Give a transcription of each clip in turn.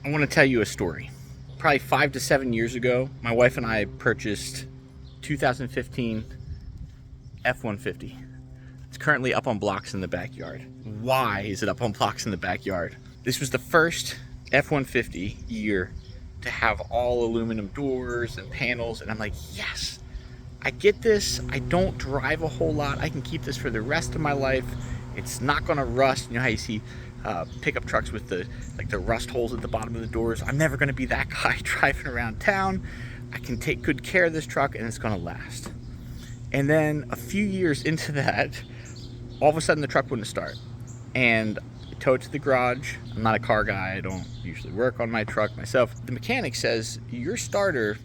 I want to tell you a story. Probably 5 to 7 years ago, my wife and I purchased 2015 F-150. It's currently up on blocks in the backyard. Why is it up on blocks in the backyard? This was the first F-150 year to have all aluminum doors and panels, and I'm like, yes, I get this. I don't drive a whole lot. I can keep this for the rest of my life. It's not gonna rust. You know how you see pickup trucks with the rust holes at the bottom of the doors? I'm never gonna be that guy driving around town. I can take good care of this truck and it's gonna last. And then a few years into that, all of a sudden the truck wouldn't start. And I tow it to the garage. I'm not a car guy. I don't usually work on my truck myself. The mechanic says, your starter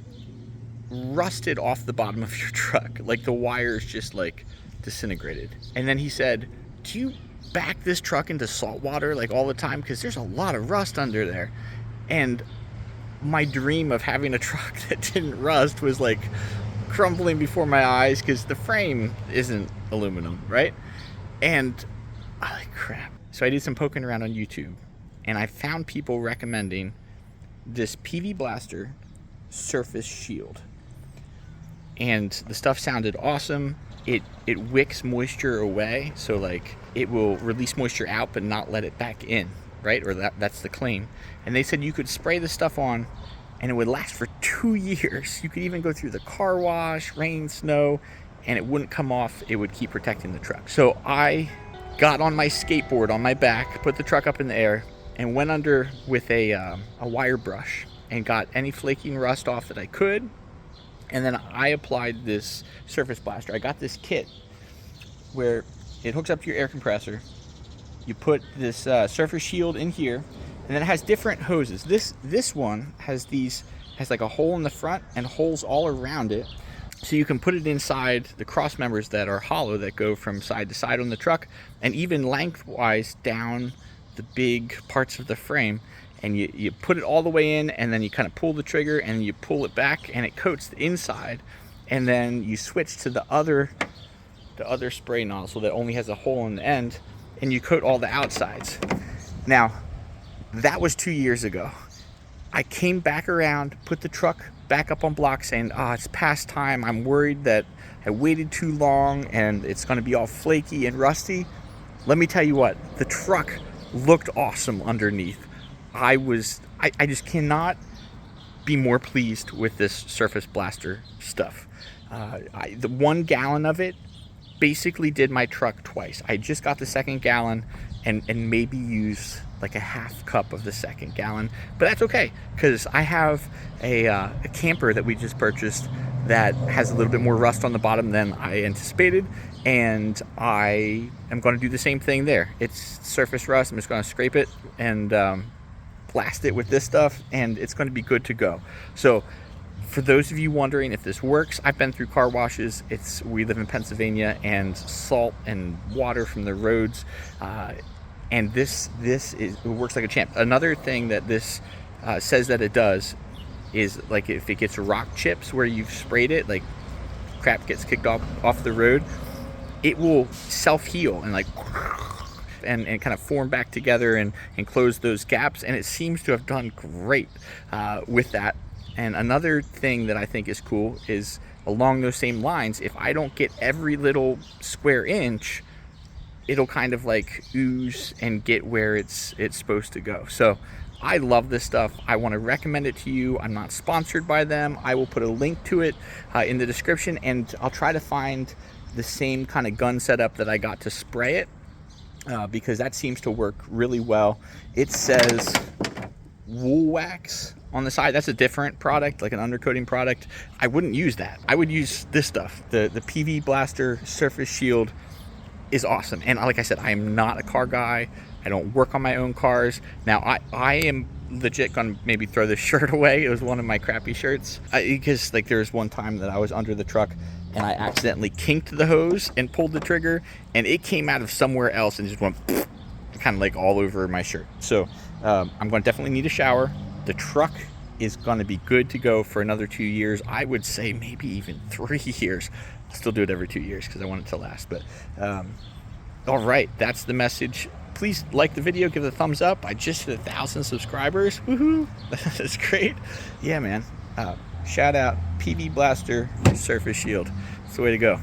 rusted off the bottom of your truck. Like the wires just like disintegrated. And then he said, do you back this truck into salt water like all the time? Because there's a lot of rust under there. And my dream of having a truck that didn't rust was like crumbling before my eyes, because the frame isn't aluminum, right? And I'm like, crap. So I did some poking around on YouTube, and I found people recommending this PV Blaster Surface Shield. And the stuff sounded awesome. It wicks moisture away, so like it will release moisture out but not let it back in, right? Or that's the claim. And they said you could spray the stuff on and it would last for 2 years. You could even go through the car wash, rain, snow, and it wouldn't come off. It would keep protecting the truck. So I got on my skateboard on my back, put the truck up in the air, and went under with a wire brush and got any flaking rust off that I could. And then I applied this Surface Blaster. I got this kit where it hooks up to your air compressor. You put this Surface Shield in here, and then it has different hoses. This one has like a hole in the front and holes all around it, so you can put it inside the cross members that are hollow that go from side to side on the truck, and even lengthwise down the big parts of the frame. And you put it all the way in, and then you kind of pull the trigger and you pull it back and it coats the inside, and then you switch to the other spray nozzle that only has a hole in the end, and you coat all the outsides. Now, that was 2 years ago. I came back around, put the truck back up on blocks, saying, it's past time. I'm worried that I waited too long and it's gonna be all flaky and rusty. Let me tell you what, the truck looked awesome underneath. I just cannot be more pleased with this Surface Blaster stuff. The 1 gallon of it basically did my truck twice. I just got the second gallon and maybe used like a half cup of the second gallon, but that's okay, because I have a camper that we just purchased that has a little bit more rust on the bottom than I anticipated, and I am going to do the same thing there. It's surface rust. I'm just going to scrape it and blast it with this stuff, and it's going to be good to go. So for those of you wondering if this works, I've been through car washes. We live in Pennsylvania, and salt and water from the roads, and it works like a champ. Another thing that this says that it does is, like, if it gets rock chips where you've sprayed it, like crap gets kicked off the road, it will self-heal and like and kind of form back together and close those gaps, and it seems to have done great with that. And another thing that I think is cool is, along those same lines, if I don't get every little square inch, it'll kind of like ooze and get where it's supposed to go. So I love this stuff. I want to recommend it to you. I'm not sponsored by them. I will put a link to it in the description, and I'll try to find the same kind of gun setup that I got to spray it, because that seems to work really well. It says wool wax on the side. That's a different product, like an undercoating product. I wouldn't use that. I would use this stuff. The PV Blaster Surface Shield is awesome. And like I said, I am not a car guy. I don't work on my own cars. Now, I am legit gonna maybe throw this shirt away. It was one of my crappy shirts, because like there was one time that I was under the truck and I accidentally kinked the hose and pulled the trigger, and it came out of somewhere else and just went kind of like all over my shirt. So I'm going to definitely need a shower. The truck is going to be good to go for another 2 years. I would say maybe even 3 years. I'll still do it every 2 years because I want it to last. But all right, that's the message. please like the video, give it a thumbs up. I just hit 1,000 subscribers. Woohoo! That's great. Yeah, man. Shout out PV Blaster Surface Shield. It's the way to go.